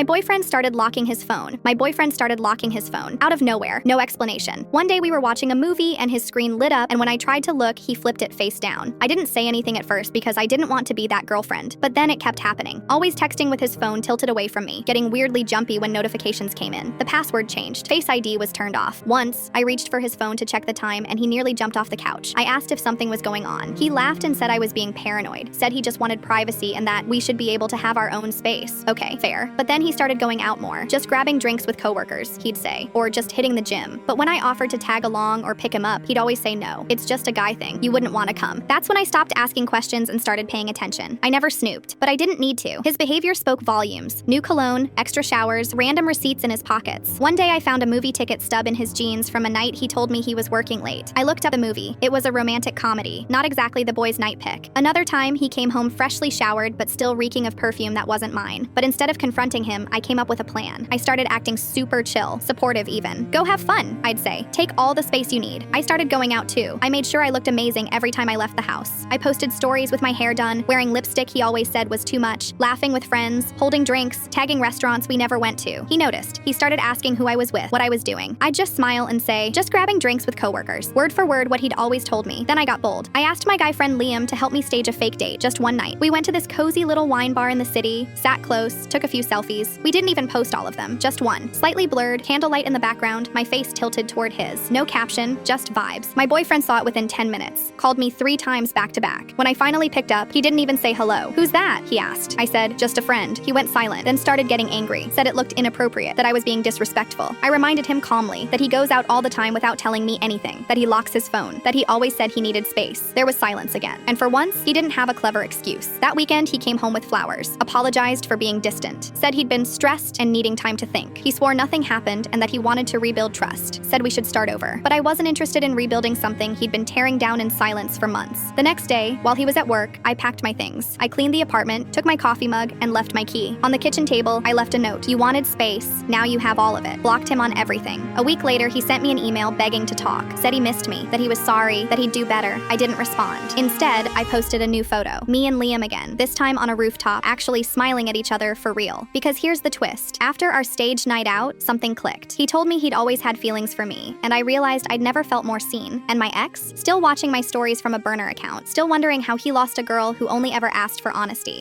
My boyfriend started locking his phone. Out of nowhere, no explanation. One day we were watching a movie and his screen lit up, and when I tried to look, he flipped it face down. I didn't say anything at first because I didn't want to be that girlfriend, but then it kept happening. Always texting with his phone tilted away from me, getting weirdly jumpy when notifications came in. The password changed. Face ID was turned off. Once, I reached for his phone to check the time and he nearly jumped off the couch. I asked if something was going on. He laughed and said I was being paranoid, said he just wanted privacy and that we should be able to have our own space. Okay, fair. But then he started going out more, just grabbing drinks with coworkers, he'd say, or just hitting the gym. But when I offered to tag along or pick him up, he'd always say no. It's just a guy thing. You wouldn't want to come. That's when I stopped asking questions and started paying attention. I never snooped, but I didn't need to. His behavior spoke volumes. New cologne, extra showers, random receipts in his pockets. One day I found a movie ticket stub in his jeans from a night he told me he was working late. I looked up the movie. It was a romantic comedy, not exactly the boys' night pick. Another time, he came home freshly showered but still reeking of perfume that wasn't mine. But instead of confronting him, I came up with a plan. I started acting super chill, supportive even. Go have fun, I'd say. Take all the space you need. I started going out too. I made sure I looked amazing every time I left the house. I posted stories with my hair done, wearing lipstick he always said was too much, laughing with friends, holding drinks, tagging restaurants we never went to. He noticed. He started asking who I was with, what I was doing. I'd just smile and say, just grabbing drinks with coworkers. Word for word what he'd always told me. Then I got bold. I asked my guy friend Liam to help me stage a fake date just one night. We went to this cozy little wine bar in the city, sat close, took a few selfies. We didn't even post all of them, just one. Slightly blurred, candlelight in the background, my face tilted toward his. No caption, just vibes. My boyfriend saw it within 10 minutes, called me 3 times back to back. When I finally picked up, he didn't even say hello. Who's that? He asked. I said, just a friend. He went silent, then started getting angry, said it looked inappropriate, that I was being disrespectful. I reminded him calmly that he goes out all the time without telling me anything, that he locks his phone, that he always said he needed space. There was silence again. And for once, he didn't have a clever excuse. That weekend, he came home with flowers, apologized for being distant, said he'd been stressed and needing time to think. He swore nothing happened and that he wanted to rebuild trust, said we should start over. But I wasn't interested in rebuilding something he'd been tearing down in silence for months. The next day, while he was at work, I packed my things. I cleaned the apartment, took my coffee mug, and left my key. On the kitchen table, I left a note. You wanted space, now you have all of it. Blocked him on everything. A week later, he sent me an email begging to talk, said he missed me, that he was sorry, that he'd do better. I didn't respond. Instead, I posted a new photo. Me and Liam again, this time on a rooftop, actually smiling at each other for real. Because here's the twist. After our stage night out, something clicked. He told me he'd always had feelings for me, and I realized I'd never felt more seen. And my ex, still watching my stories from a burner account, still wondering how he lost a girl who only ever asked for honesty.